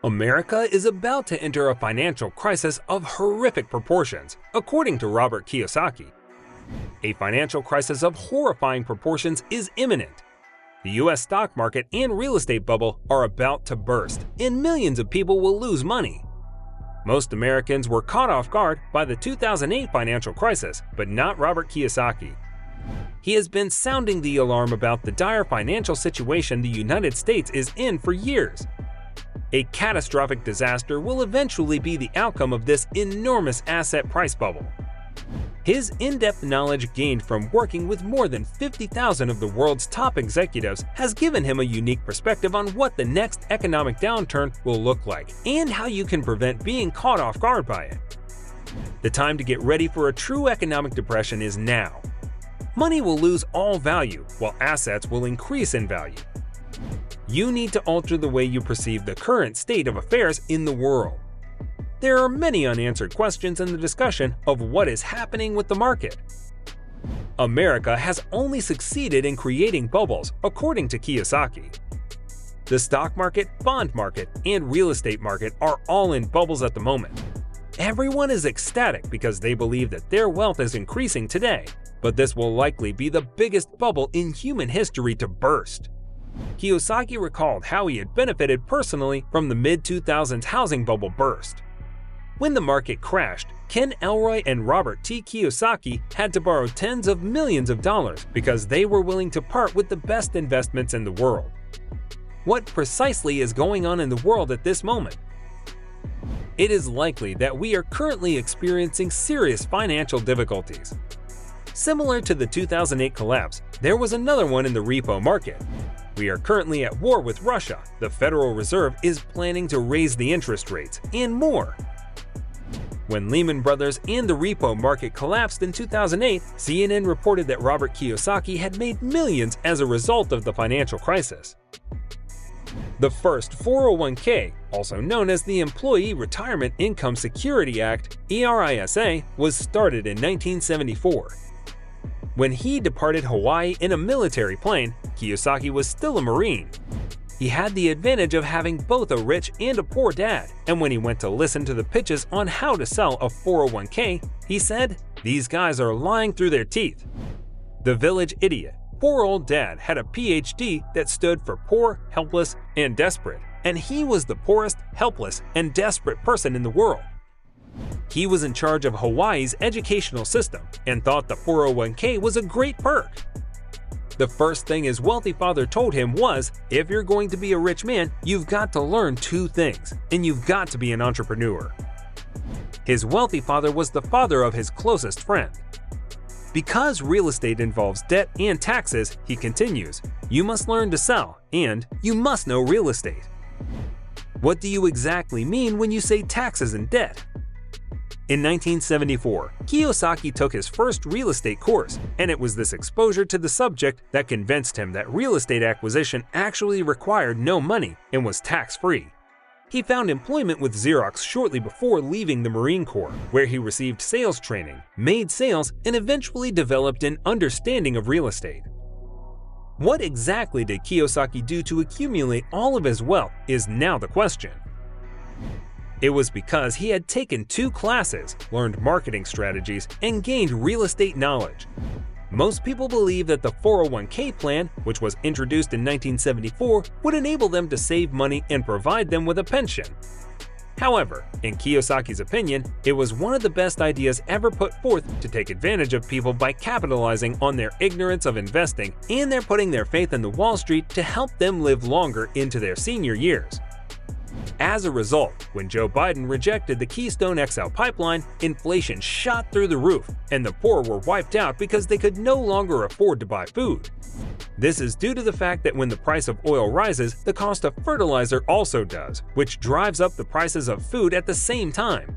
America is about to enter a financial crisis of horrific proportions, according to Robert Kiyosaki. A financial crisis of horrifying proportions is imminent. The US stock market and real estate bubble are about to burst, and millions of people will lose money. Most Americans were caught off guard by the 2008 financial crisis, but not Robert Kiyosaki. He has been sounding the alarm about the dire financial situation the United States is in for years. A catastrophic disaster will eventually be the outcome of this enormous asset price bubble. His in-depth knowledge gained from working with more than 50,000 of the world's top executives has given him a unique perspective on what the next economic downturn will look like and how you can prevent being caught off guard by it. The time to get ready for a true economic depression is now. Money will lose all value, while assets will increase in value. You need to alter the way you perceive the current state of affairs in the world. There are many unanswered questions in the discussion of what is happening with the market. America has only succeeded in creating bubbles, according to Kiyosaki. The stock market, bond market, and real estate market are all in bubbles at the moment. Everyone is ecstatic because they believe that their wealth is increasing today, but this will likely be the biggest bubble in human history to burst. Kiyosaki recalled how he had benefited personally from the mid-2000s housing bubble burst. When the market crashed, Ken Elroy and Robert T. Kiyosaki had to borrow tens of millions of dollars because they were willing to part with the best investments in the world. What precisely is going on in the world at this moment? It is likely that we are currently experiencing serious financial difficulties. Similar to the 2008 collapse, there was another one in the repo market. We are currently at war with Russia, the Federal Reserve is planning to raise the interest rates, and more. When Lehman Brothers and the repo market collapsed in 2008, CNN reported that Robert Kiyosaki had made millions as a result of the financial crisis. The first 401k, also known as the Employee Retirement Income Security Act (ERISA), was started in 1974. When he departed Hawaii in a military plane, Kiyosaki was still a Marine. He had the advantage of having both a rich and a poor dad, and when he went to listen to the pitches on how to sell a 401k, he said, "These guys are lying through their teeth." The village idiot, poor old dad, had a PhD that stood for poor, helpless, and desperate, and he was the poorest, helpless, and desperate person in the world. He was in charge of Hawaii's educational system and thought the 401k was a great perk. The first thing his wealthy father told him was, if you're going to be a rich man, you've got to learn two things, and you've got to be an entrepreneur. His wealthy father was the father of his closest friend. Because real estate involves debt and taxes, he continues, you must learn to sell, and you must know real estate. What do you exactly mean when you say taxes and debt? In 1974, Kiyosaki took his first real estate course, and it was this exposure to the subject that convinced him that real estate acquisition actually required no money and was tax-free. He found employment with Xerox shortly before leaving the Marine Corps, where he received sales training, made sales, and eventually developed an understanding of real estate. What exactly did Kiyosaki do to accumulate all of his wealth is now the question. It was because he had taken 2 classes, learned marketing strategies, and gained real estate knowledge. Most people believe that the 401k plan, which was introduced in 1974, would enable them to save money and provide them with a pension. However, in Kiyosaki's opinion, it was one of the best ideas ever put forth to take advantage of people by capitalizing on their ignorance of investing, and they're putting their faith in the Wall Street to help them live longer into their senior years. As a result, when Joe Biden rejected the Keystone XL pipeline, inflation shot through the roof, and the poor were wiped out because they could no longer afford to buy food. This is due to the fact that when the price of oil rises, the cost of fertilizer also does, which drives up the prices of food at the same time.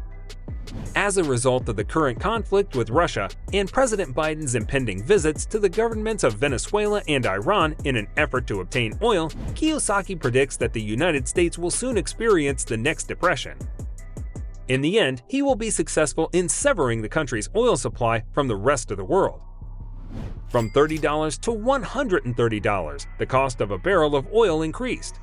As a result of the current conflict with Russia and President Biden's impending visits to the governments of Venezuela and Iran in an effort to obtain oil, Kiyosaki predicts that the United States will soon experience the next depression. In the end, he will be successful in severing the country's oil supply from the rest of the world. From $30 to $130, the cost of a barrel of oil increased.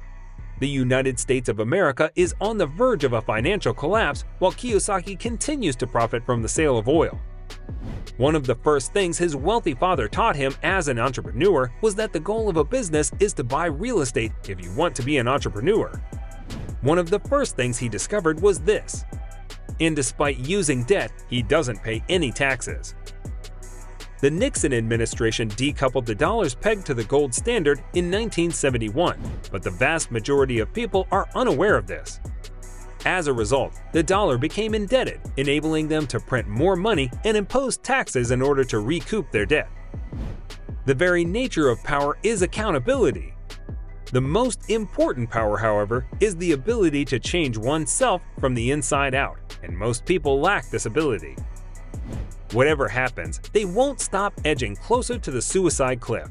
The United States of America is on the verge of a financial collapse while Kiyosaki continues to profit from the sale of oil. One of the first things his wealthy father taught him as an entrepreneur was that the goal of a business is to buy real estate if you want to be an entrepreneur. One of the first things he discovered was this. And despite using debt, he doesn't pay any taxes. The Nixon administration decoupled the dollar's peg to the gold standard in 1971, but the vast majority of people are unaware of this. As a result, the dollar became indebted, enabling them to print more money and impose taxes in order to recoup their debt. The very nature of power is accountability. The most important power, however, is the ability to change oneself from the inside out, and most people lack this ability. Whatever happens, they won't stop edging closer to the suicide cliff.